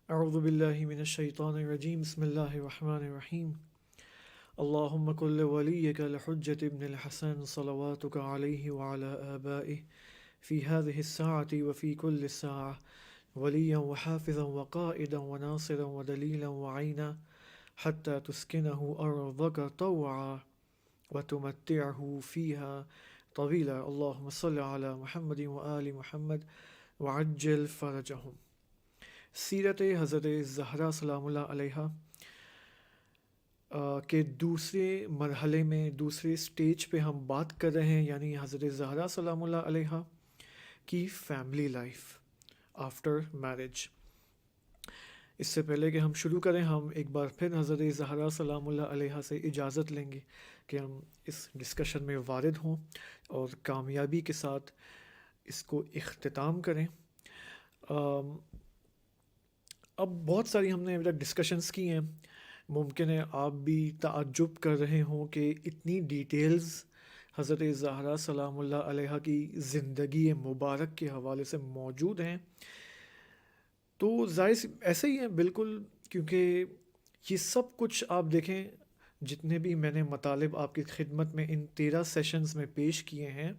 اعوذ باللہ من الشیطان الرجیم بسم اللہ الرحمن الرحیم اللہم کل ولیک الحجۃ ابن الحسن صلواتک علیہ وعلی آبائہ فی هذه الساعة وفی كل ساعة ولیا وحافظا وقائدا وناصرا ودلیلا وعینا حتى تسکنہ ارضک طوعا وتمتعہ فیہا طویلا اللہم صل علی محمد وآل محمد وعجل فرجہم۔ سیرت حضرت زہرا سلام اللہ علیہا کے دوسرے مرحلے میں، دوسرے سٹیج پہ ہم بات کر رہے ہیں، یعنی حضرت زہرا سلام اللہ علیہا کی فیملی لائف آفٹر میرج۔ اس سے پہلے کہ ہم شروع کریں، ہم ایک بار پھر حضرت زہرا سلام اللہ علیہا سے اجازت لیں گے کہ ہم اس ڈسکشن میں وارد ہوں اور کامیابی کے ساتھ اس کو اختتام کریں۔ اب بہت ساری ہم نے ابھی تک ڈسکشنز کی ہیں، ممکن ہے آپ بھی تعجب کر رہے ہوں کہ اتنی ڈیٹیلز حضرت زہرا سلام اللہ علیہا کی زندگی مبارک کے حوالے سے موجود ہیں۔ تو ظاہر ایسے ہی ہیں بالکل، کیونکہ یہ سب کچھ آپ دیکھیں، جتنے بھی میں نے مطالب آپ کی خدمت میں ان 13 سیشنز میں پیش کیے ہیں،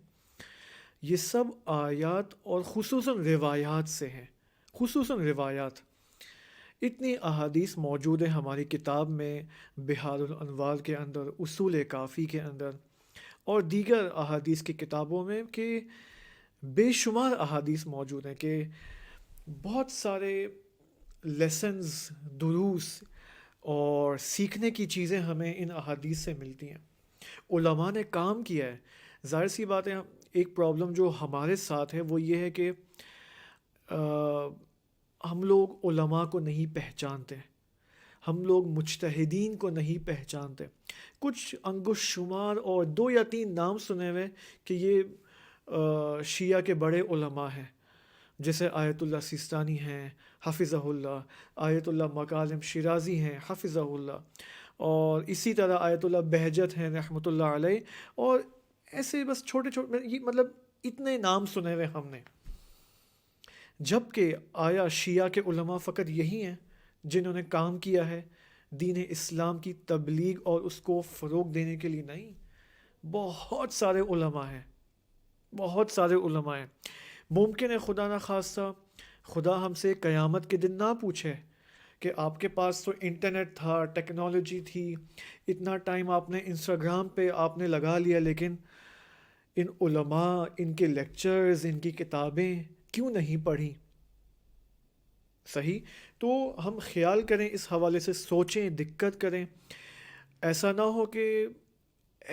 یہ سب آیات اور خصوصاً روایات سے ہیں، خصوصاً روایات۔ اتنی احادیث موجود ہیں ہماری کتاب میں، بحار الانوار کے اندر، اصول کافی کے اندر اور دیگر احادیث کی کتابوں میں، کہ بے شمار احادیث موجود ہیں کہ بہت سارے لیسنز، دروس اور سیکھنے کی چیزیں ہمیں ان احادیث سے ملتی ہیں۔ علماء نے کام کیا ہے۔ ظاہر سی بات ہے، ایک پرابلم جو ہمارے ساتھ ہے وہ یہ ہے کہ ہم لوگ علماء کو نہیں پہچانتے، ہم لوگ مجتہدین کو نہیں پہچانتے۔ کچھ انگشت شمار اور 2 یا 3 نام سنے ہوئے کہ یہ شیعہ کے بڑے علماء ہیں، جیسے آیت اللہ سیستانی ہیں حفظہ اللہ، آیت اللہ مکارم شیرازی ہیں حفظہ اللہ، اور اسی طرح آیت اللہ بہجت ہیں رحمۃ اللہ علیہ، اور ایسے بس چھوٹے چھوٹے، مطلب اتنے نام سنے ہوئے ہم نے۔ جبکہ آیا شیعہ کے علماء فقط یہی ہیں جنہوں نے کام کیا ہے دین اسلام کی تبلیغ اور اس کو فروغ دینے کے لیے؟ نہیں، بہت سارے علماء ہیں، بہت سارے علماء ہیں۔ ممکن ہے خدا نخواستہ خدا ہم سے قیامت کے دن نہ پوچھے کہ آپ کے پاس تو انٹرنیٹ تھا، ٹیکنالوجی تھی، اتنا ٹائم آپ نے انسٹاگرام پہ آپ نے لگا لیا، لیکن ان علماء، ان کے لیکچرز، ان کی کتابیں کیوں نہیں پڑھی؟ صحیح؟ تو ہم خیال کریں، اس حوالے سے سوچیں، دقت کریں۔ ایسا نہ ہو کہ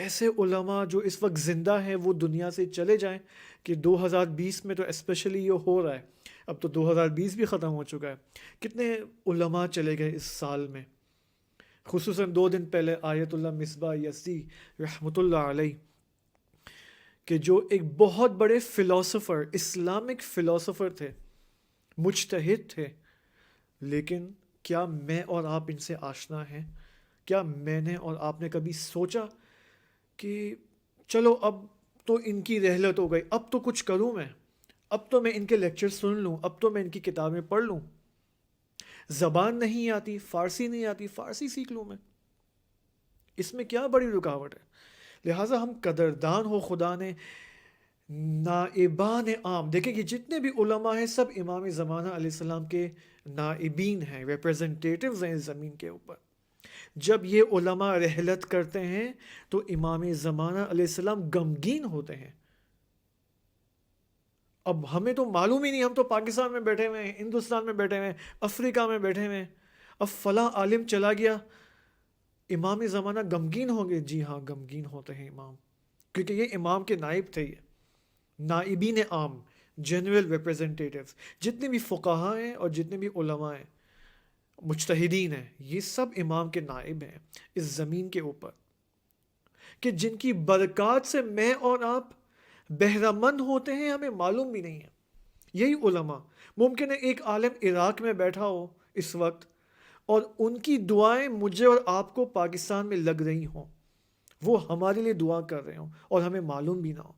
ایسے علماء جو اس وقت زندہ ہیں وہ دنیا سے چلے جائیں، کہ 2020 میں تو اسپیشلی یہ ہو رہا ہے، اب تو 2020 بھی ختم ہو چکا ہے، کتنے علماء چلے گئے اس سال میں۔ خصوصاً 2 دن پہلے آیت اللہ مصباح یزدی رحمۃ اللہ علیہ، کہ جو ایک بہت بڑے فلاسفر، اسلامک فلاسفر تھے، مجتہد تھے، لیکن کیا میں اور آپ ان سے آشنا ہیں؟ کیا میں نے اور آپ نے کبھی سوچا کہ چلو اب تو ان کی رحلت ہو گئی، اب تو کچھ کروں میں، اب تو میں ان کے لیکچر سن لوں، اب تو میں ان کی کتابیں پڑھ لوں؟ زبان نہیں آتی، فارسی نہیں آتی، فارسی سیکھ لوں میں، اس میں کیا بڑی رکاوٹ ہے؟ لہٰذا ہم قدردان ہو خدا نے نائبان عام، دیکھیں کہ جتنے بھی علماء ہیں سب امام زمانہ علیہ السلام کے نائبین ہیں، ریپرزنٹیٹیوز ہیں اس زمین کے اوپر۔ جب یہ علماء رحلت کرتے ہیں تو امام زمانہ علیہ السلام غمگین ہوتے ہیں۔ اب ہمیں تو معلوم ہی نہیں، ہم تو پاکستان میں بیٹھے ہوئے ہیں، ہندوستان میں بیٹھے ہوئے ہیں، افریقہ میں بیٹھے ہوئے ہیں، اب فلاں عالم چلا گیا، امام زمانہ غمگین ہوں گے؟ جی ہاں، غمگین ہوتے ہیں امام، کیونکہ یہ امام کے نائب تھے، یہ نائبین عام، جنرل ریپرزنٹیٹیوز، جتنے بھی فقہاء ہیں اور جتنے بھی علماء ہیں، مجتہدین ہیں، یہ سب امام کے نائب ہیں اس زمین کے اوپر، کہ جن کی برکات سے میں اور آپ بہرہ مند ہوتے ہیں، ہمیں معلوم بھی نہیں ہے۔ یہی علماء، ممکن ہے ایک عالم عراق میں بیٹھا ہو اس وقت اور ان کی دعائیں مجھے اور آپ کو پاکستان میں لگ رہی ہوں، وہ ہمارے لیے دعا کر رہے ہوں اور ہمیں معلوم بھی نہ ہو۔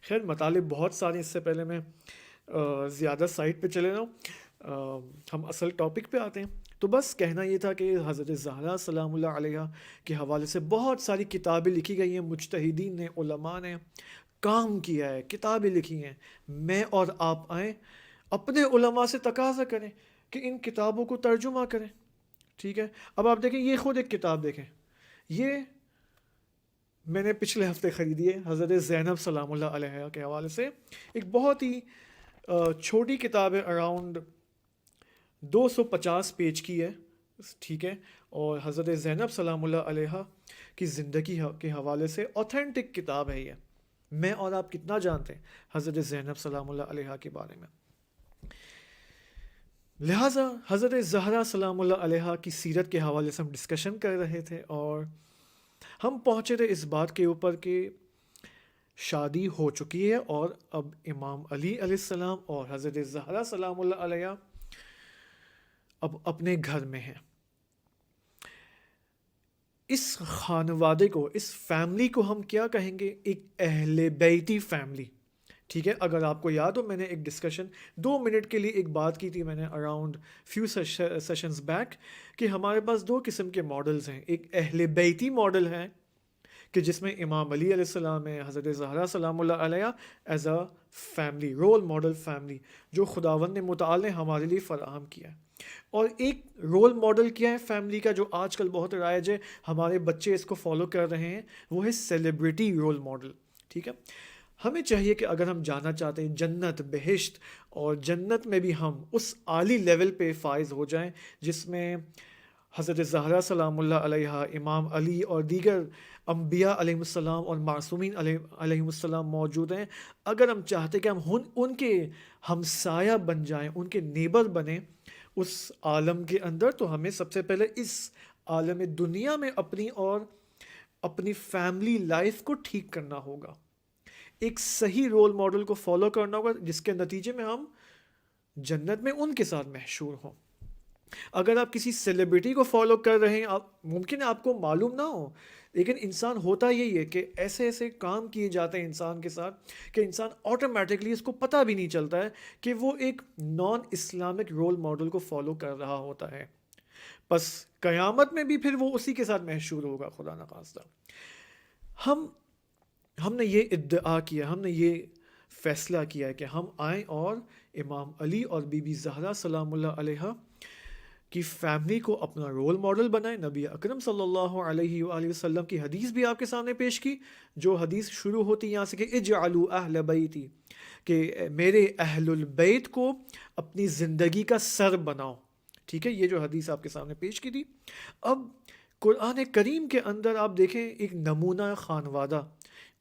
خیر، مطالب بہت سارے، اس سے پہلے میں زیادہ سائٹ پہ چلے جاؤں، ہم اصل ٹاپک پہ آتے ہیں. تو بس کہنا یہ تھا کہ حضرت زہرا سلام اللہ علیہ کے حوالے سے بہت ساری کتابیں لکھی گئی ہیں، مجتہدین نے، علماء نے کام کیا ہے، کتابیں لکھی ہیں. میں اور آپ آئیں اپنے علماء سے تقاضا کریں کہ ان کتابوں کو ترجمہ کریں. ٹھیک ہے. اب آپ دیکھیں، یہ خود ایک کتاب دیکھیں، یہ میں نے پچھلے ہفتے خریدی ہے حضرت زینب سلام اللہ علیہ کے حوالے سے. ایک بہت ہی چھوٹی کتاب ہے، اراؤنڈ 250 پیج کی ہے. ٹھیک ہے. اور حضرت زینب سلام اللہ علیہ کی زندگی کے حوالے سے اوتھینٹک کتاب ہے یہ. میں اور آپ کتنا جانتے ہیں حضرت زینب سلام اللہ علیہ کے بارے میں. لہٰذا حضرت زہرا سلام اللہ علیہ کی سیرت کے حوالے سے ہم ڈسکشن کر رہے تھے، اور ہم پہنچے تھے اس بات کے اوپر کہ شادی ہو چکی ہے اور اب امام علی علیہ السلام اور حضرت زہرا سلام اللہ علیہ اب اپنے گھر میں ہیں. اس خانوادے کو، اس فیملی کو ہم کیا کہیں گے؟ ایک اہل بیتی فیملی. ٹھیک ہے. اگر آپ کو یاد ہو، میں نے ایک ڈسکشن 2 منٹ کے لیے ایک بات کی تھی میں نے اراؤنڈ فیو سیشنز بیک، کہ ہمارے پاس 2 قسم کے ماڈلز ہیں. ایک اہل بیتی ماڈل ہے کہ جس میں امام علی علیہ السلام ہے، حضرت زہرا سلام اللہ علیہ is a family, role model family جو خداوند نے متعال نے ہمارے لیے فراہم کیا ہے. اور ایک رول ماڈل کیا ہے فیملی کا جو آج کل بہت رائج ہے، ہمارے بچے اس کو فالو کر رہے ہیں، وہ ہے سیلیبریٹی رول ماڈل. ٹھیک ہے. ہمیں چاہیے کہ اگر ہم جانا چاہتے ہیں جنت، بہشت، اور جنت میں بھی ہم اس عالی لیول پہ فائز ہو جائیں جس میں حضرت زہرا سلام اللہ علیہ، امام علی اور دیگر انبیاء علیہ السلام اور معصومین علیہ السلام موجود ہیں، اگر ہم چاہتے کہ ہم ان کے ہمسایہ بن جائیں، ان کے نیبر بنیں اس عالم کے اندر، تو ہمیں سب سے پہلے اس عالم دنیا میں اپنی اور اپنی فیملی لائف کو ٹھیک کرنا ہوگا. ایک صحیح رول ماڈل کو فالو کرنا ہوگا جس کے نتیجے میں ہم جنت میں ان کے ساتھ محشور ہوں. اگر آپ کسی سیلیبریٹی کو فالو کر رہے ہیں، ممکن ہے آپ کو معلوم نہ ہو، لیکن انسان ہوتا یہی ہے کہ ایسے ایسے کام کیے جاتے ہیں انسان کے ساتھ کہ انسان آٹومیٹکلی اس کو پتہ بھی نہیں چلتا ہے کہ وہ ایک نان اسلامک رول ماڈل کو فالو کر رہا ہوتا ہے. بس قیامت میں بھی پھر وہ اسی کے ساتھ محشور ہوگا، خدا نخواستہ. ہم نے یہ ادعا کیا، ہم نے یہ فیصلہ کیا ہے کہ ہم آئیں اور امام علی اور بی بی زہرا سلام اللہ علیہ کی فیملی کو اپنا رول ماڈل بنائیں. نبی اکرم صلی اللہ علیہ وآلہ وسلم کی حدیث بھی آپ کے سامنے پیش کی، جو حدیث شروع ہوتی یہاں سے کہ اجعلوا اہل بیتی، کہ میرے اہل البیت کو اپنی زندگی کا سر بناؤ. ٹھیک ہے. یہ جو حدیث آپ کے سامنے پیش کی تھی. اب قرآن کریم کے اندر آپ دیکھیں ایک نمونہ خانوادہ،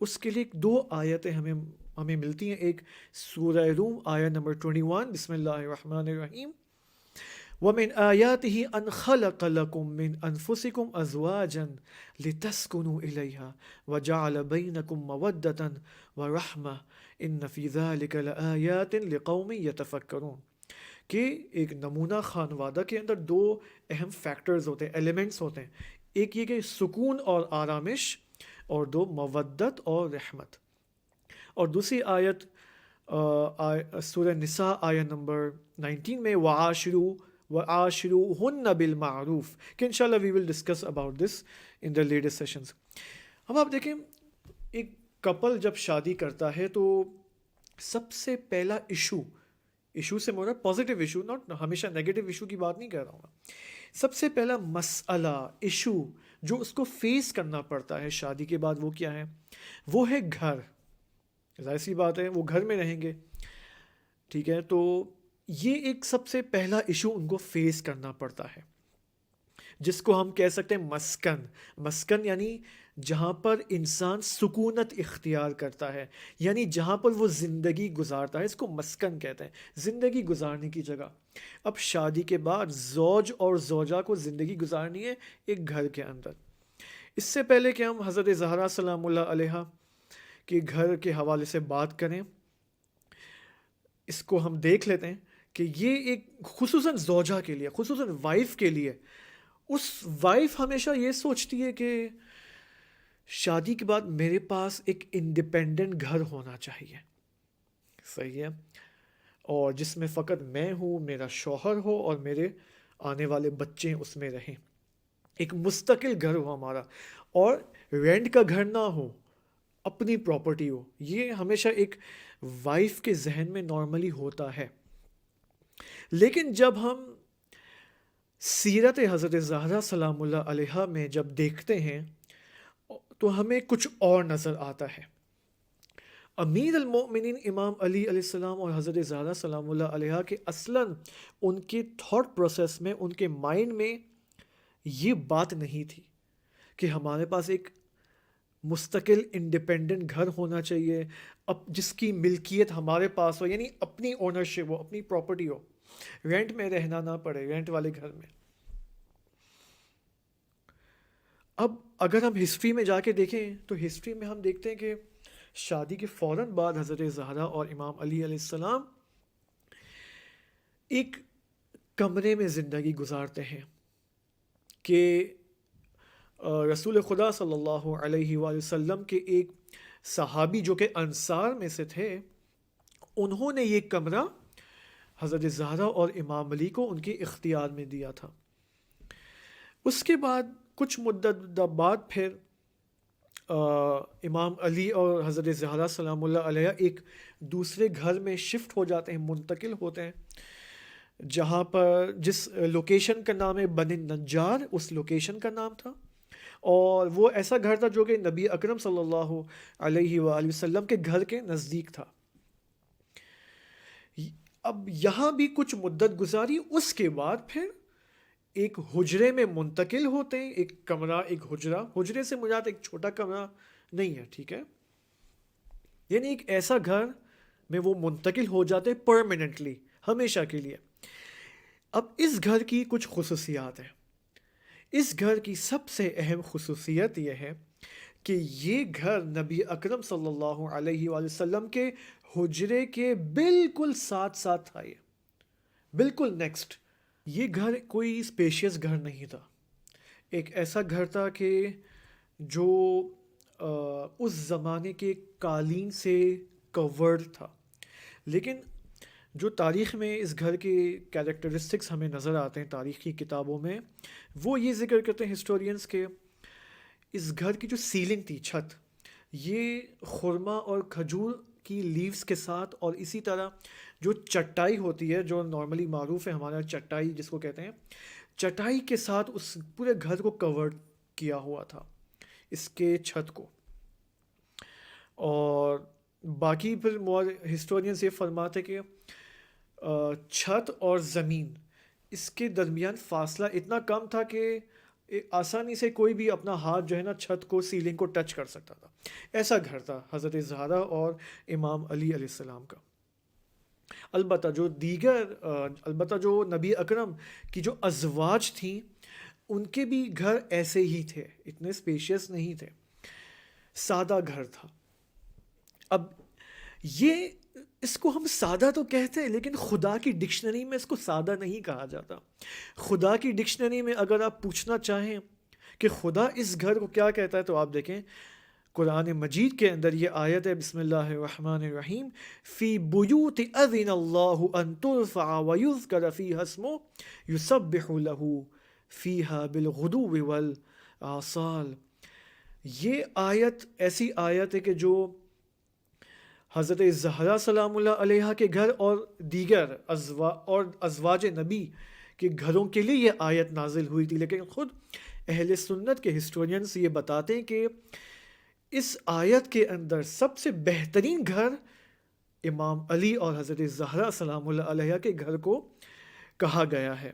اس کے لیے 2 آیتیں ہمیں ملتی ہیں. ایک سورہ روم آیت نمبر 21، بسم اللہ الرحمن الرحیم. وَمِنْ آيَاتِهِ أَنْ خَلَقَ لَكُم مِّنْ أَنفُسِكُمْ أَزْوَاجًا لِتَسْكُنُوا إِلَيْهَا وَجَعَلَ بَيْنَكُم مَّوَدَّةً وَرَحْمَةً إِنَّ فِي ذَلِكَ لَآيَاتٍ لِقَوْمٍ يَتَفَكَّرُونَ. کہ ایک نمونہ خانوادہ کے اندر 2 اہم فیکٹرز ہوتے ہیں، ایلیمنٹس ہوتے ہیں. ایک یہ کہ سکون اور آرامش، اور 2 مودت اور رحمت. اور دوسری آیت سورہ نساء آیت نمبر 19 میں وَعَاشِرُوهُنَّ بِالْمَعْرُوفِ، کہ انشاءاللہ we will discuss about this in the later sessions. اب آپ دیکھیں ایک کپل جب شادی کرتا ہے تو سب سے پہلا ایشو سے مراد پازیٹیو ایشو، ناٹ ہمیشہ نیگیٹو ایشو کی بات نہیں کر رہا ہوں میں. سب سے پہلا مسئلہ، ایشو جو اس کو فیس کرنا پڑتا ہے شادی کے بعد، وہ کیا ہے؟ وہ ہے گھر. ظاہر سی بات ہے وہ گھر میں رہیں گے. ٹھیک ہے. تو یہ ایک سب سے پہلا ایشو ان کو فیس کرنا پڑتا ہے، جس کو ہم کہہ سکتے ہیں مسکن. مسکن یعنی جہاں پر انسان سکونت اختیار کرتا ہے، یعنی جہاں پر وہ زندگی گزارتا ہے، اس کو مسکن کہتے ہیں، زندگی گزارنے کی جگہ. اب شادی کے بعد زوج اور زوجہ کو زندگی گزارنی ہے ایک گھر کے اندر. اس سے پہلے کہ ہم حضرت زہرا سلام اللہ علیہ کے گھر کے حوالے سے بات کریں، اس کو ہم دیکھ لیتے ہیں کہ یہ ایک خصوصاً زوجہ کے لیے، خصوصاً وائف کے لیے، اس وائف ہمیشہ یہ سوچتی ہے کہ شادی کے بعد میرے پاس ایک انڈیپینڈنٹ گھر ہونا چاہیے. صحیح ہے. اور جس میں فقط میں ہوں، میرا شوہر ہو اور میرے آنے والے بچے اس میں رہیں. ایک مستقل گھر ہو ہمارا، اور رینٹ کا گھر نہ ہو، اپنی پراپرٹی ہو. یہ ہمیشہ ایک وائف کے ذہن میں نارملی ہوتا ہے. لیکن جب ہم سیرت حضرت زہرا سلام اللہ علیہا میں جب دیکھتے ہیں تو ہمیں کچھ اور نظر آتا ہے. امیر المؤمنین امام علی علیہ السلام اور حضرت زہرا سلام اللہ علیہا کے اصلاً ان کے تھاٹ پروسیس میں، ان کے مائنڈ میں یہ بات نہیں تھی کہ ہمارے پاس ایک مستقل انڈیپینڈنٹ گھر ہونا چاہیے، اب جس کی ملکیت ہمارے پاس ہو، یعنی اپنی اونرشپ ہو، اپنی پراپرٹی ہو، رینٹ میں رہنا نہ پڑے، رینٹ والے گھر میں. اب اگر ہم ہسٹری میں جا کے دیکھیں تو ہسٹری میں ہم دیکھتے ہیں کہ شادی کے فوراً بعد حضرت زہرا اور امام علی علیہ السلام ایک کمرے میں زندگی گزارتے ہیں کہ رسول خدا صلی اللہ علیہ وآلہ وسلم کے ایک صحابی جو کہ انصار میں سے تھے، انہوں نے یہ کمرہ حضرت زہرا اور امام علی کو ان کے اختیار میں دیا تھا. اس کے بعد کچھ مدت بعد پھر امام علی اور حضرت زہرا سلام اللہ علیہ ایک دوسرے گھر میں شفٹ ہو جاتے ہیں، منتقل ہوتے ہیں، جہاں پر جس لوکیشن کا نام ہے بن نجار، اس لوکیشن کا نام تھا. اور وہ ایسا گھر تھا جو کہ نبی اکرم صلی اللہ علیہ وآلہ وسلم کے گھر کے نزدیک تھا. اب یہاں بھی کچھ مدت گزاری، اس کے بعد پھر ایک حجرے میں منتقل ہوتے ہیں. ایک کمرہ، ایک حجرے سے مراد ایک چھوٹا کمرہ نہیں ہے، ٹھیک ہے، یعنی ایک ایسا گھر میں وہ منتقل ہو جاتے پرماننٹلی، ہمیشہ کے لیے. اب اس گھر کی کچھ خصوصیات ہیں. اس گھر کی سب سے اہم خصوصیت یہ ہے کہ یہ گھر نبی اکرم صلی اللہ علیہ وآلہ وسلم کے حجرے کے بالکل ساتھ ساتھ تھا. یہ بالکل نیکسٹ. یہ گھر کوئی اسپیشیس گھر نہیں تھا. ایک ایسا گھر تھا کہ جو اس زمانے کے قالین سے کورڈ تھا. لیکن جو تاریخ میں اس گھر کے کیریکٹرسٹکس ہمیں نظر آتے ہیں تاریخی کتابوں میں، وہ یہ ذکر کرتے ہیں ہسٹورینز کے اس گھر کی جو سیلنگ تھی، چھت، یہ خرما اور کھجور کی لیوز کے ساتھ، اور اسی طرح جو چٹائی ہوتی ہے جو نارملی معروف ہے ہمارا چٹائی جس کو کہتے ہیں، چٹائی کے ساتھ اس پورے گھر کو کور کیا ہوا تھا، اس کے چھت کو. اور باقی پھر ہسٹورینز یہ فرماتے کہ چھت اور زمین اس کے درمیان فاصلہ اتنا کم تھا کہ آسانی سے کوئی بھی اپنا ہاتھ جو ہے نا چھت کو، سیلنگ کو ٹچ کر سکتا تھا. ایسا گھر تھا حضرت زہرا اور امام علی علیہ السلام کا. البتہ جو نبی اکرم کی جو ازواج تھیں ان کے بھی گھر ایسے ہی تھے، اتنے اسپیشیس نہیں تھے، سادہ گھر تھا. اب یہ اس کو ہم سادہ تو کہتے ہیں، لیکن خدا کی ڈکشنری میں اس کو سادہ نہیں کہا جاتا. خدا کی ڈکشنری میں اگر آپ پوچھنا چاہیں کہ خدا اس گھر کو کیا کہتا ہے تو آپ دیکھیں قرآن مجید کے اندر یہ آیت ہے، بسم اللہ الرحمن الرحیم، فی بیوت اذن اللہ ان ترفع ویذکر فیہا اسمہ یسبح لہ فیہا بالغدو والآصال. یہ آیت ایسی آیت ہے کہ جو حضرت زہرا سلام اللہ علیہ کے گھر اور دیگر ازواج نبی کے گھروں کے لیے یہ آیت نازل ہوئی تھی. لیکن خود اہل سنت کے ہسٹورینز یہ بتاتے ہیں کہ اس آیت کے اندر سب سے بہترین گھر امام علی اور حضرت زہرا سلام اللہ علیہ کے گھر کو کہا گیا ہے.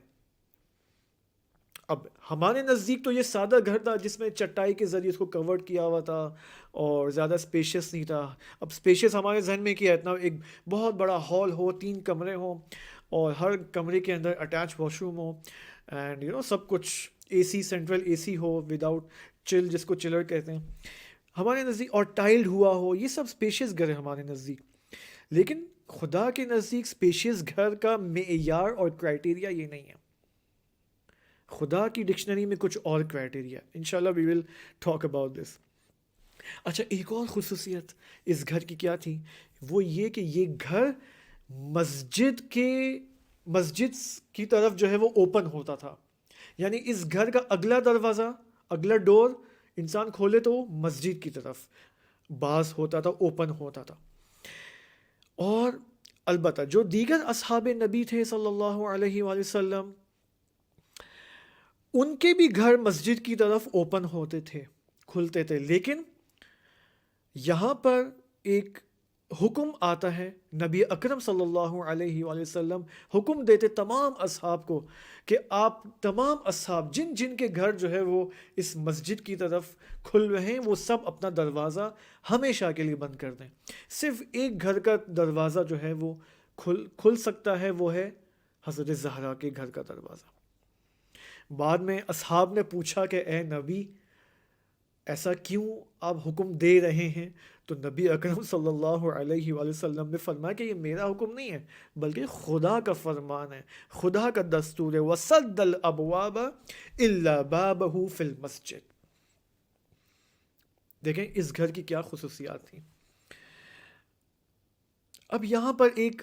اب ہمارے نزدیک تو یہ سادہ گھر تھا جس میں چٹائی کے ذریعے اس کو کورڈ کیا ہوا تھا اور زیادہ اسپیشیس نہیں تھا. اب اسپیشیس ہمارے ذہن میں کیا ہے، اتنا ایک بہت بڑا ہال ہو، 3 کمرے ہوں اور ہر کمرے کے اندر اٹیچ واش روم ہو، اینڈ سب کچھ A C, central A C who without چل، جس کو چلر کہتے ہیں ہمارے نزدیک، اور ٹائلڈ ہوا ہو. یہ سب اسپیشیس گھر ہے ہمارے نزدیک. لیکن خدا کے نزدیک اسپیشیس گھر کا معیار اور کرائٹیریا یہ نہیں ہے. خدا کی ڈکشنری میں کچھ اور کرائٹیریا. انشاءاللہ وی ول ٹاک اباؤٹ دس. اچھا، ایک اور خصوصیت اس گھر کی کیا تھی، وہ یہ کہ یہ گھر مسجد کی طرف جو ہے وہ اوپن ہوتا تھا. یعنی اس گھر کا اگلا دروازہ، اگلا ڈور انسان کھولے تو وہ مسجد کی طرف باز ہوتا تھا، اوپن ہوتا تھا. اور البتہ جو دیگر اصحاب نبی تھے صلی اللہ علیہ وآلہ وسلم، ان کے بھی گھر مسجد کی طرف اوپن ہوتے تھے، کھلتے تھے. لیکن یہاں پر ایک حکم آتا ہے، نبی اکرم صلی اللہ علیہ وآلہ وسلم حکم دیتے تمام اصحاب کو کہ آپ تمام اصحاب جن جن کے گھر جو ہے وہ اس مسجد کی طرف کھل رہے ہیں، وہ سب اپنا دروازہ ہمیشہ کے لیے بند کر دیں. صرف ایک گھر کا دروازہ جو ہے وہ کھل سکتا ہے، وہ ہے حضرت زہرا کے گھر کا دروازہ. بعد میں اصحاب نے پوچھا کہ اے نبی، ایسا کیوں آپ حکم دے رہے ہیں؟ تو نبی اکرم صلی اللہ علیہ وآلہ وسلم نے فرمایا کہ یہ میرا حکم نہیں ہے، بلکہ خدا کا فرمان ہے، خدا کا دستور ہے. وَسَدَّ الْأَبْوَابَ إِلَّا بَابَهُ فِي الْمَسْجِدِ. دیکھیں اس گھر کی کیا خصوصیات تھیں. اب یہاں پر ایک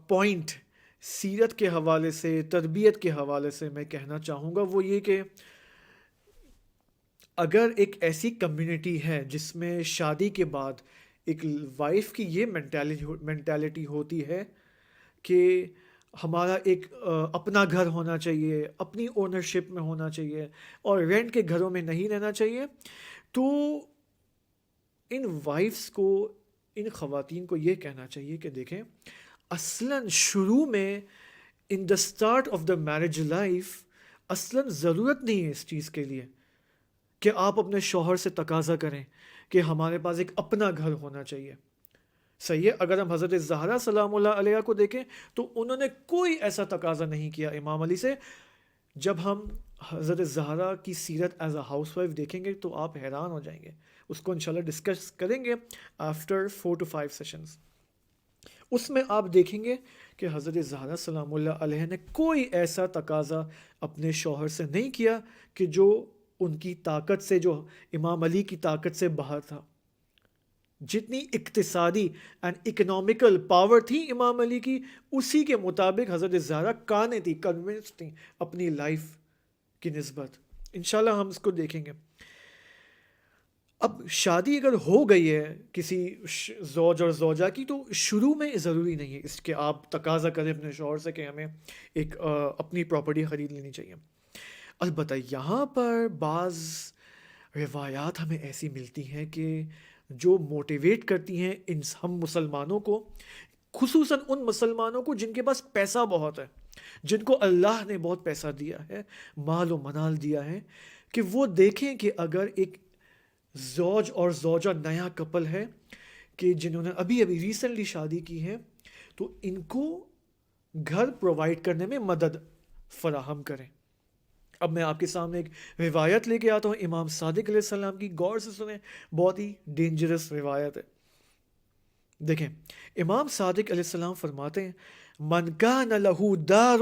پوائنٹ سیرت کے حوالے سے، تربیت کے حوالے سے میں کہنا چاہوں گا، وہ یہ کہ اگر ایک ایسی کمیونٹی ہے جس میں شادی کے بعد ایک وائف کی یہ مینٹیلٹی ہوتی ہے کہ ہمارا ایک اپنا گھر ہونا چاہیے، اپنی اونرشپ میں ہونا چاہیے اور رینٹ کے گھروں میں نہیں رہنا چاہیے، تو ان وائفس کو، ان خواتین کو یہ کہنا چاہیے کہ دیکھیں اصلاً شروع میں in the start of the marriage life اصلاً ضرورت نہیں ہے اس چیز کے لیے کہ آپ اپنے شوہر سے تقاضا کریں کہ ہمارے پاس ایک اپنا گھر ہونا چاہیے. صحیح ہے، اگر ہم حضرت زہرا سلام اللہ علیہ کو دیکھیں تو انہوں نے کوئی ایسا تقاضا نہیں کیا امام علی سے. جب ہم حضرت زہرا کی سیرت ایز اے ہاؤس وائف دیکھیں گے تو آپ حیران ہو جائیں گے. اس کو انشاءاللہ ڈسکس کریں گے آفٹر 4 to 5 سیشنز. اس میں آپ دیکھیں گے کہ حضرت زہرا سلام اللہ علیہ نے کوئی ایسا تقاضا اپنے شوہر سے نہیں کیا کہ جو ان کی طاقت سے، جو امام علی کی طاقت سے باہر تھا. جتنی اقتصادی اینڈ اکنامیکل پاور تھی امام علی کی، اسی کے مطابق حضرت زہرا کانے تھی، کنونس تھی اپنی لائف کی نسبت. انشاءاللہ ہم اس کو دیکھیں گے. اب شادی اگر ہو گئی ہے کسی زوج اور زوجہ کی تو شروع میں ضروری نہیں ہے اس کے آپ تقاضا کریں اپنے شوہر سے کہ ہمیں ایک اپنی پراپرٹی خرید لینی چاہیے. البتہ یہاں پر بعض روایات ہمیں ایسی ملتی ہیں کہ جو موٹیویٹ کرتی ہیں ہم مسلمانوں کو، خصوصاً ان مسلمانوں کو جن کے پاس پیسہ بہت ہے، جن کو اللہ نے بہت پیسہ دیا ہے، مال و منال دیا ہے، کہ وہ دیکھیں کہ اگر ایک زوج اور زوجہ نیا کپل ہے کہ جنہوں نے ابھی ریسنٹلی شادی کی ہے، تو ان کو گھر پرووائڈ کرنے میں مدد فراہم کریں. اب میں آپ کے سامنے ایک روایت لے کے آتا ہوں امام صادق علیہ السلام کی، غور سے سنیں، بہت ہی ڈینجرس روایت ہے. دیکھیں امام صادق علیہ السلام فرماتے ہیں من کان لہ دار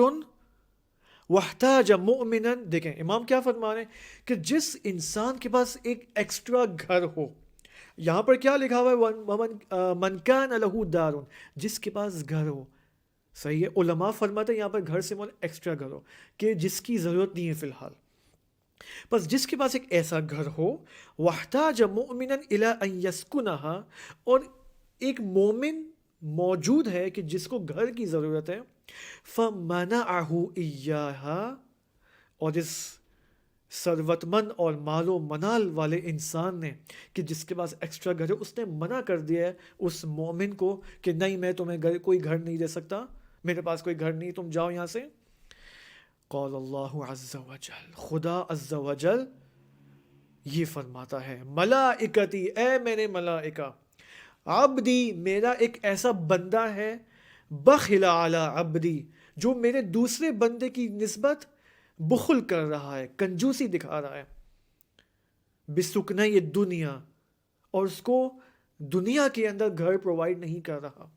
واحتاج مؤمنا. دیکھیں امام کیا فرما رہے ہیں کہ جس انسان کے پاس ایک ایکسٹرا گھر ہو، یہاں پر کیا لکھا ہوا ہے من کان لہ دار، جس کے پاس گھر ہو. صحیح ہے، علماء فرماتے ہیں یہاں پر گھر سے ایکسٹرا گھر ہو کہ جس کی ضرورت نہیں ہے فی الحال. بس جس کے پاس ایک ایسا گھر ہو، واحتاج مؤمنا الی ان یسکنھا، اور ایک مومن موجود ہے کہ جس کو گھر کی ضرورت ہے، فمنعہ ایہا، اور اس ثروت مند اور مال و منال والے انسان نے کہ جس کے پاس ایکسٹرا گھر ہے، اس نے منع کر دیا ہے اس مومن کو کہ نہیں میں تمہیں کوئی گھر نہیں دے سکتا، میرے پاس کوئی گھر نہیں، تم جاؤ یہاں سے. قال اللہ عز وجل، خدا عز وجل یہ فرماتا ہے ملائکتی، اے میرے ملائکہ، عبدی، میرا ایک ایسا بندہ ہے، بخل علی عبدی، جو میرے دوسرے بندے کی نسبت بخل کر رہا ہے، کنجوسی دکھا رہا ہے، بسکنہ یہ دنیا، اور اس کو دنیا کے اندر گھر پرووائڈ نہیں کر رہا.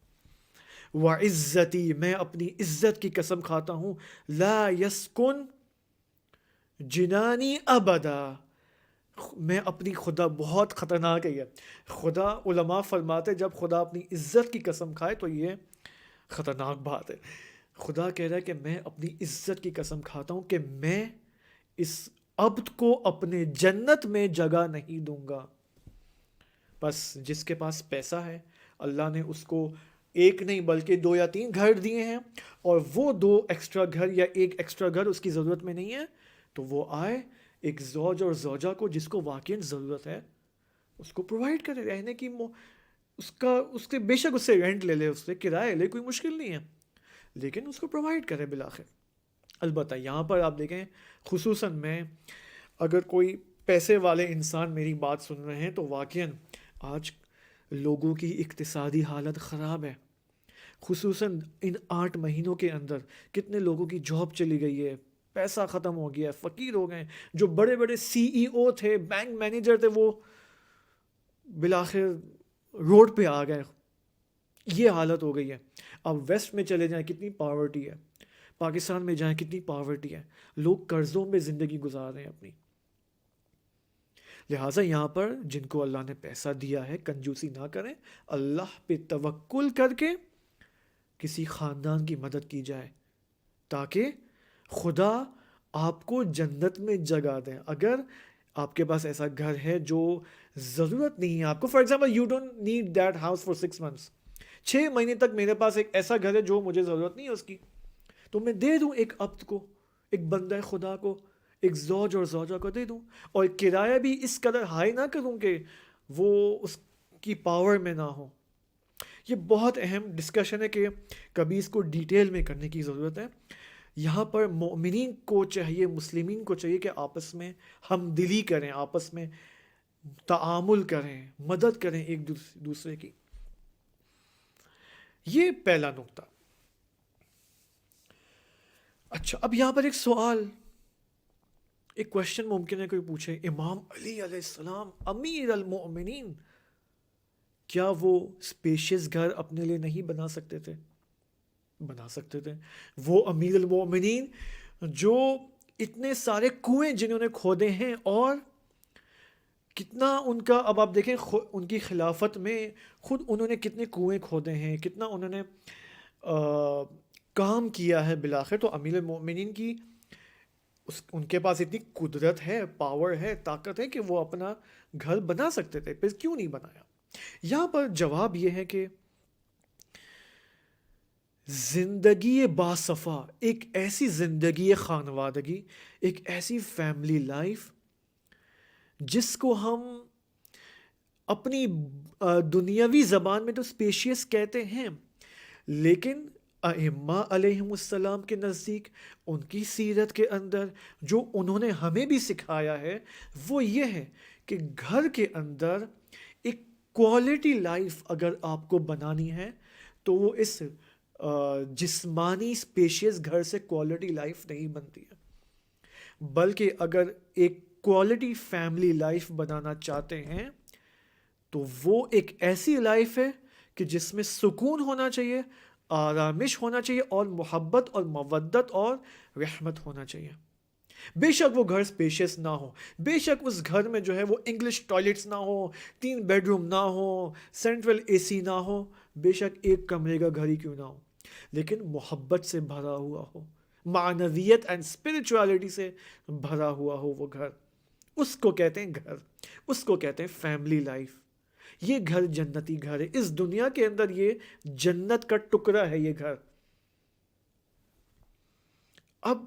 وعزتی، میں اپنی عزت کی قسم کھاتا ہوں، لا یسکن جنانی ابدا، میں اپنی خدا، بہت خطرناک ہے یہ. خدا، علماء فرماتے جب خدا اپنی عزت کی قسم کھائے تو یہ خطرناک بات ہے. خدا کہہ رہا ہے کہ میں اپنی عزت کی قسم کھاتا ہوں کہ میں اس عبد کو اپنے جنت میں جگہ نہیں دوں گا. بس جس کے پاس پیسہ ہے اللہ نے اس کو ایک نہیں بلکہ 2 یا 3 گھر دیے ہیں، اور وہ 2 ایکسٹرا گھر یا ایک ایکسٹرا گھر اس کی ضرورت میں نہیں ہے، تو وہ آئے ایک زوج اور زوجہ کو جس کو واقعی ضرورت ہے اس کو پرووائڈ کرے رہنے کی. اس کے بے شک اس سے رینٹ لے لے، اس سے کرایہ لے، کوئی مشکل نہیں ہے، لیکن اس کو پرووائڈ کرے بالآخر. البتہ یہاں پر آپ دیکھیں خصوصاً میں، اگر کوئی پیسے والے انسان میری بات سن رہے ہیں تو واقعاً آج لوگوں کی اقتصادی حالت خراب ہے. خصوصاً ان 8 مہینوں کے اندر کتنے لوگوں کی جاب چلی گئی ہے، پیسہ ختم ہو گیا ہے، فقیر ہو گئے. جو بڑے بڑے CEO تھے، بینک مینیجر تھے، وہ بالآخر روڈ پہ آ گئے. یہ حالت ہو گئی ہے. اب ویسٹ میں چلے جائیں کتنی پاورٹی ہے، پاکستان میں جائیں کتنی پاورٹی ہے، لوگ قرضوں میں زندگی گزار رہے ہیں اپنی. لہٰذا یہاں پر جن کو اللہ نے پیسہ دیا ہے کنجوسی نہ کریں، اللہ پہ توکل کر کے کسی خاندان کی مدد کی جائے تاکہ خدا آپ کو جنت میں جگہ دیں. اگر آپ کے پاس ایسا گھر ہے جو ضرورت نہیں ہے آپ کو، for example you don't need that house for 6 months، 6 مہینے تک میرے پاس ایک ایسا گھر ہے جو مجھے ضرورت نہیں ہے اس کی، تو میں دے دوں ایک عبد کو، ایک بندہ خدا کو، ایک زوج اور زوجہ کو دے دوں، اور کرایہ بھی اس قدر ہائی نہ کروں کہ وہ اس کی پاور میں نہ ہو. یہ بہت اہم ڈسکشن ہے کہ کبھی اس کو ڈیٹیل میں کرنے کی ضرورت ہے. یہاں پر مومنین کو چاہیے، مسلمین کو چاہیے کہ آپس میں ہم دلی کریں، آپس میں تعامل کریں، مدد کریں ایک دوسرے کی. یہ پہلا نقطہ. اچھا، اب یہاں پر ایک سوال، ایک کوشچن ممکن ہے کوئی پوچھے، امام علی علیہ السلام امیر المؤمنین، کیا وہ اسپیشیس گھر اپنے لیے نہیں بنا سکتے تھے؟ بنا سکتے تھے. وہ امیر المؤمنین جو اتنے سارے کنویں جنہوں نے کھودے ہیں، اور کتنا ان کا، اب آپ دیکھیں ان کی خلافت میں خود انہوں نے کتنے کنویں کھودے ہیں، کتنا انہوں نے کام کیا ہے. بالآخر تو امیر المؤمنین کی ان کے پاس اتنی قدرت ہے، پاور ہے، طاقت ہے کہ وہ اپنا گھر بنا سکتے تھے، پھر کیوں نہیں بنایا؟ یہاں پر جواب یہ ہے کہ زندگی باصفا، ایک ایسی زندگی خانوادگی، ایک ایسی فیملی لائف جس کو ہم اپنی دنیاوی زبان میں تو اسپیشیس کہتے ہیں، لیکن ائمہ علیہم السلام کے نزدیک ان کی سیرت کے اندر جو انہوں نے ہمیں بھی سکھایا ہے وہ یہ ہے کہ گھر کے اندر ایک کوالٹی لائف اگر آپ کو بنانی ہے تو وہ اس جسمانی اسپیشیس گھر سے کوالٹی لائف نہیں بنتی ہے، بلکہ اگر ایک کوالٹی فیملی لائف بنانا چاہتے ہیں تو وہ ایک ایسی لائف ہے کہ جس میں سکون ہونا چاہیے، آرامش ہونا چاہیے، اور محبت اور مودت اور رحمت ہونا چاہیے. بے شک وہ گھر اسپیشیس نہ ہو، بے شک اس گھر میں جو ہے وہ انگلش ٹوائلٹس نہ ہو، 3 بیڈ روم نہ ہو، سینٹرل AC نہ ہو، بے شک ایک کمرے کا گھر ہی کیوں نہ ہو، لیکن محبت سے بھرا ہوا ہو، معنویت اینڈ اسپرچویلٹی سے بھرا ہوا ہو وہ گھر. اس کو کہتے ہیں گھر، اس کو کہتے ہیں فیملی لائف. یہ گھر جنتی گھر ہے، اس دنیا کے اندر یہ جنت کا ٹکڑا ہے یہ گھر. اب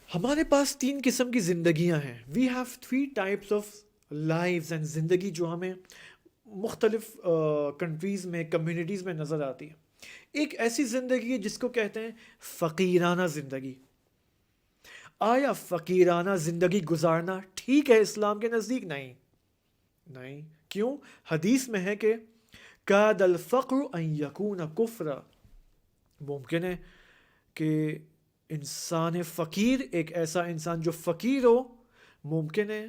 ہمارے پاس 3 قسم کی زندگیاں ہیں. We have 3 types of lifes and زندگی جو ہمیں مختلف کنٹریز میں، کمیونٹیز میں نظر آتی ہے. ایک ایسی زندگی ہے جس کو کہتے ہیں فقیرانہ زندگی. آیا فقیرانہ زندگی گزارنا ٹھیک ہے اسلام کے نزدیک؟ نہیں، نہیں. کیوں؟ حدیث میں ہے کہ کاد الفقر ان یکون کفرا، ممکن ہے کہ انسان فقیر، ایک ایسا انسان جو فقیر ہو، ممکن ہے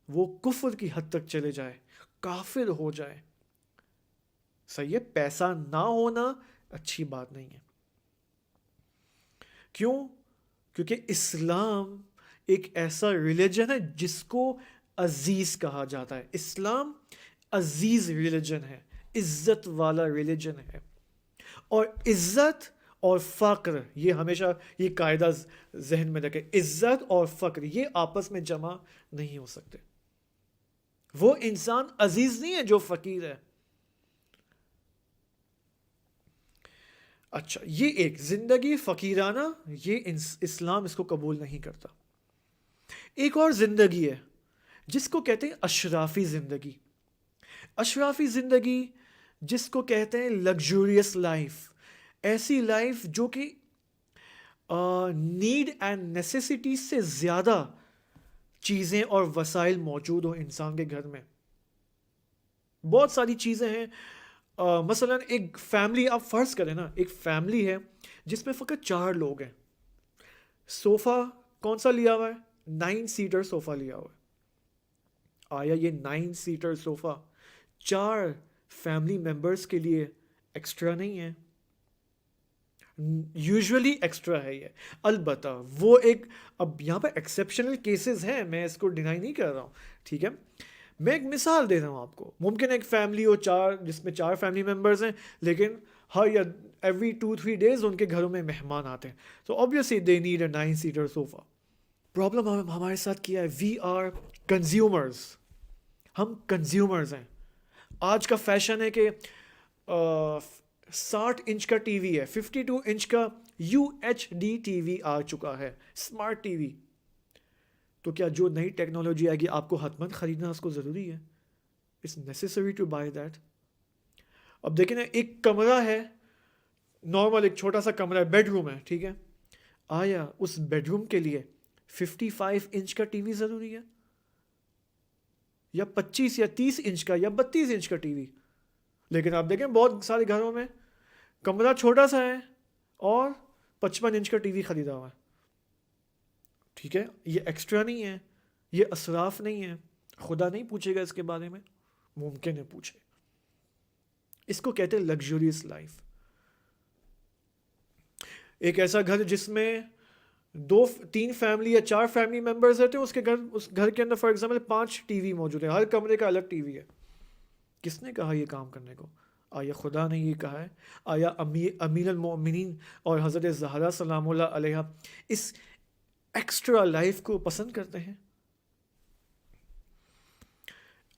وہ کفر کی حد تک چلے جائے، کافر ہو جائے. صحیح ہے، پیسہ نہ ہونا اچھی بات نہیں ہے. کیوں؟ کیونکہ اسلام ایک ایسا ریلیجن ہے جس کو عزیز کہا جاتا ہے. اسلام عزیز ریلیجن ہے، عزت والا ریلیجن ہے. اور عزت اور فقر، یہ ہمیشہ یہ قاعدہ ذہن میں رکھے، عزت اور فقر یہ آپس میں جمع نہیں ہو سکتے. وہ انسان عزیز نہیں ہے جو فقیر ہے. اچھا، یہ ایک زندگی فقیرانہ، یہ اسلام اس کو قبول نہیں کرتا. ایک اور زندگی ہے جس کو کہتے ہیں اشرافی زندگی. اشرافی زندگی جس کو کہتے ہیں لگژوریس لائف، ایسی لائف جو کہ نیڈ اینڈ نیسیسٹی سے زیادہ چیزیں اور وسائل موجود ہوں انسان کے گھر میں. بہت ساری چیزیں ہیں. مثلا ایک فیملی، آپ فرض کریں نا، ایک فیملی ہے جس میں فقط 4 لوگ ہیں. صوفہ کون سا لیا ہوا ہے؟ 9 سیٹر صوفہ لیا ہوا ہے. آیا یہ 9 سیٹر صوفہ 4 فیملی ممبرس کے لیے ایکسٹرا نہیں ہے؟ یوزولی ایکسٹرا ہے یہ. البتہ وہ ایک، اب یہاں پہ ایکسیپشنل کیسز ہیں، میں اس کو ڈینائی نہیں کر رہا ہوں، ٹھیک ہے. میں ایک مثال دے رہا ہوں آپ کو. ممکن ایک فیملی ہو 4، جس میں 4 فیملی ممبرز ہیں، لیکن ہر یا ایوری 2-3 ڈیز ان کے گھروں میں مہمان آتے ہیں. تو obviously they need a 9 seater صوفہ. پرابلم ہمارے ساتھ کیا ہے؟ We are consumers. ہم کنزیومرز ہیں. آج کا فیشن ہے کہ 60 انچ کا ٹی وی ہے، 52 انچ کا UHD ٹی وی آ چکا ہے، اسمارٹ ٹی وی. تو کیا جو نئی ٹیکنالوجی آئے گی آپ کو حتماً خریدنا اس کو ضروری ہے؟ It's necessary to buy that. اب دیکھیں نا، ایک کمرہ ہے نارمل، ایک چھوٹا سا کمرہ ہے، بیڈ روم ہے، ٹھیک ہے. آیا اس بیڈ روم کے لیے 55 انچ کا ٹی وی ضروری ہے، یا 25 یا 30 انچ کا، یا 32 انچ کا ٹی وی؟ لیکن آپ دیکھیں بہت سارے گھروں میں کمرہ چھوٹا سا ہے اور 55 انچ کا ٹی وی خریدا ہوا ہے. ٹھیک ہے، یہ ایکسٹرا نہیں ہے، یہ اسراف نہیں ہے. خدا نہیں پوچھے گا اس کے بارے میں؟ ممکن ہے پوچھے. اس کو کہتے ہیں لگژوریس لائف. ایک ایسا گھر جس میں 2-3 فیملی یا 4 فیملی ممبرز رہتے ہیں، اس گھر کے اندر فار ایگزامپل 5 ٹی وی موجود ہیں، ہر کمرے کا الگ ٹی وی ہے. کس نے کہا یہ کام کرنے کو؟ آیا خدا نے یہ کہا ہے؟ آیا امیر المؤمنین اور حضرت زہرا سلام اللہ علیہ اس ایکسٹرا لائف کو پسند کرتے ہیں؟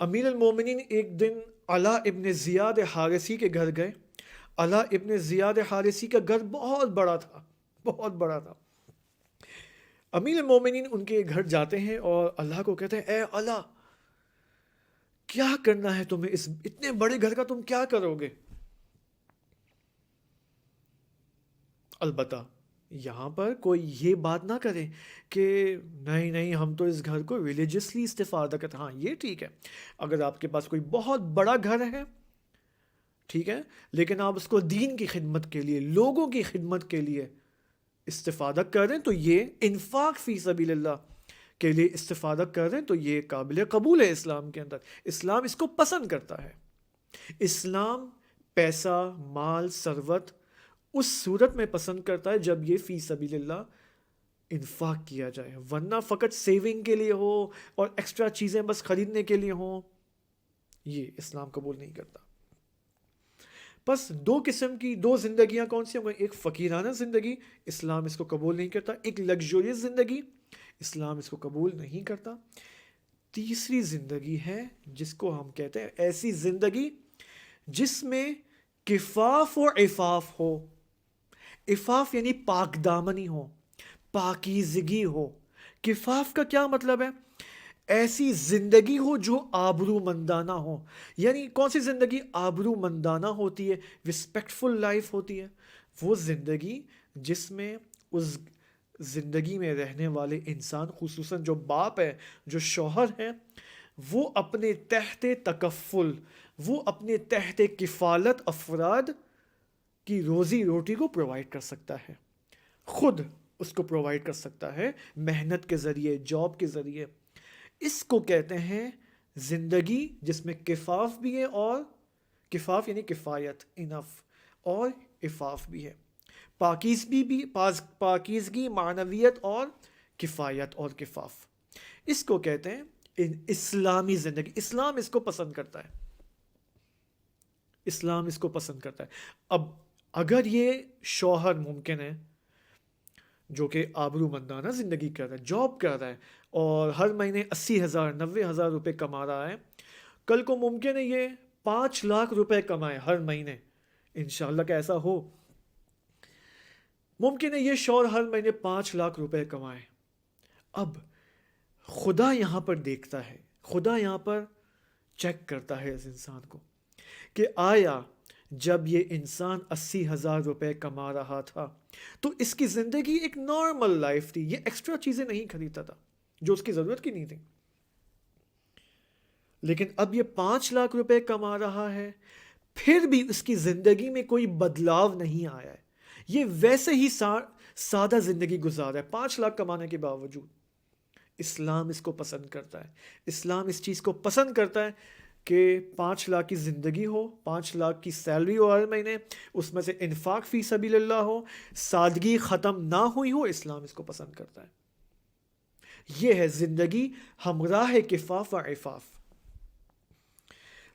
امیر المومنین ایک دن علا ابن زیاد حارثی کے گھر گئے. علا ابن زیاد حارثی کا گھر بہت بڑا تھا، بہت بڑا تھا. امیر المومنین ان کے گھر جاتے ہیں اور اللہ کو کہتے ہیں، اے علا، کیا کرنا ہے تمہیں؟ اس اتنے بڑے گھر کا تم کیا کرو گے؟ البتہ یہاں پر کوئی یہ بات نہ کرے کہ نہیں نہیں، ہم تو اس گھر کو ریلیجسلی استفادہ کرتے ہیں. ہاں یہ ٹھیک ہے، اگر آپ کے پاس کوئی بہت بڑا گھر ہے، ٹھیک ہے، لیکن آپ اس کو دین کی خدمت کے لیے، لوگوں کی خدمت کے لیے استفادہ کر رہے ہیں، تو یہ انفاق فی سبیل اللہ کے لیے استفادہ کر رہے ہیں، تو یہ قابل قبول ہے اسلام کے اندر. اسلام اس کو پسند کرتا ہے. اسلام پیسہ، مال، ثروت اس صورت میں پسند کرتا ہے جب یہ فی سبیل اللہ انفاق کیا جائے، ورنہ فقط سیونگ کے لیے ہو اور ایکسٹرا چیزیں بس خریدنے کے لیے ہوں، یہ اسلام قبول نہیں کرتا. بس 2 قسم کی 2 زندگیاں کون سی ہوں گی؟ ایک فقیرانہ زندگی، اسلام اس کو قبول نہیں کرتا. ایک لگژوریس زندگی، اسلام اس کو قبول نہیں کرتا. تیسری زندگی ہے جس کو ہم کہتے ہیں ایسی زندگی جس میں کفاف و عفاف ہو. عفاف یعنی پاک دامنی ہو، پاکیزگی ہو. کفاف کا کیا مطلب ہے؟ ایسی زندگی ہو جو آبرو مندانہ ہو. یعنی کون سی زندگی آبرو مندانہ ہوتی ہے، رسپیکٹفل لائف ہوتی ہے؟ وہ زندگی جس میں اس زندگی میں رہنے والے انسان، خصوصاً جو باپ ہے، جو شوہر ہیں، وہ اپنے تحت تکفل، وہ اپنے تحت کفالت افراد کی روزی روٹی کو پرووائڈ کر سکتا ہے، خود اس کو پرووائڈ کر سکتا ہے، محنت کے ذریعے، جاب کے ذریعے. اس کو کہتے ہیں زندگی جس میں کفاف بھی ہے، اور کفاف یعنی کفایت، انف، اور عفاف بھی ہے. پاکیزگی، معنویت اور کفایت اور کفاف. اس کو کہتے ہیں اسلامی زندگی. اسلام اس کو پسند کرتا ہے. اسلام اس کو پسند کرتا ہے. اب اگر یہ شوہر ممکن ہے جو کہ آبرو مندانہ زندگی کر رہا ہے، جاب کر رہا ہے اور ہر مہینے 80,000 90,000 روپے کما رہا ہے، کل کو ممکن ہے یہ 5 لاکھ روپے کمائے ہر مہینے، انشاءاللہ کہ ایسا ہو، ممکن ہے یہ شوہر ہر مہینے 5 لاکھ روپے کمائے. اب خدا یہاں پر دیکھتا ہے، خدا یہاں پر چیک کرتا ہے اس انسان کو کہ آیا جب یہ انسان 80,000 روپے کما رہا تھا تو اس کی زندگی ایک نارمل لائف تھی، یہ ایکسٹرا چیزیں نہیں خریدتا تھا جو اس کی ضرورت کی نہیں تھی، لیکن اب یہ 5 لاکھ روپے کما رہا ہے، پھر بھی اس کی زندگی میں کوئی بدلاؤ نہیں آیا ہے، یہ ویسے ہی سادہ زندگی گزارا ہے 5 لاکھ کمانے کے باوجود. اسلام اس کو پسند کرتا ہے، اسلام اس چیز کو پسند کرتا ہے کہ 5 لاکھ کی زندگی ہو، 5 لاکھ کی سیلری ہو ہر مہینے، اس میں سے انفاق فی سبیل اللہ ہو، سادگی ختم نہ ہوئی ہو، اسلام اس کو پسند کرتا ہے. یہ ہے زندگی ہمراہ کفاف و عفاف.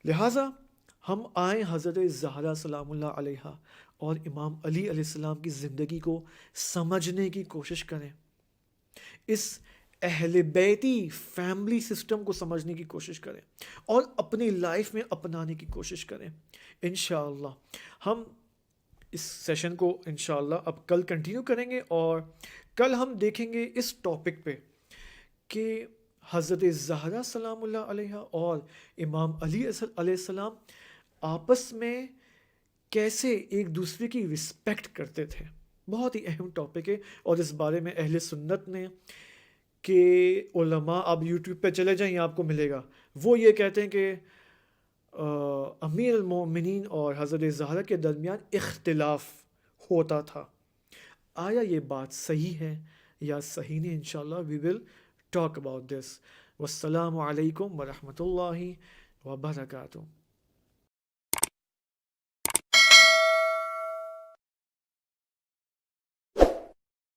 لہٰذا ہم آئیں حضرت زہرا سلام اللہ علیہا اور امام علی علیہ السلام کی زندگی کو سمجھنے کی کوشش کریں، اس اہل بیتی فیملی سسٹم کو سمجھنے کی کوشش کریں اور اپنی لائف میں اپنانے کی کوشش کریں. انشاءاللہ ہم اس سیشن کو انشاءاللہ اب کل کنٹینیو کریں گے، اور کل ہم دیکھیں گے اس ٹاپک پہ کہ حضرت زہرا سلام اللہ علیہا اور امام علی علیہ السلام آپس میں کیسے ایک دوسرے کی رسپیکٹ کرتے تھے. بہت ہی اہم ٹاپک ہے، اور اس بارے میں اہل سنت نے کہ علماء، آپ یوٹیوب پہ چلے جائیں آپ کو ملے گا، وہ یہ کہتے ہیں کہ امیر المومنین اور حضرت زہرا کے درمیان اختلاف ہوتا تھا. آیا یہ بات صحیح ہے یا صحیح نہیں؟ انشاءاللہ we will talk about this. والسلام علیکم ورحمۃ اللہ وبرکاتہ.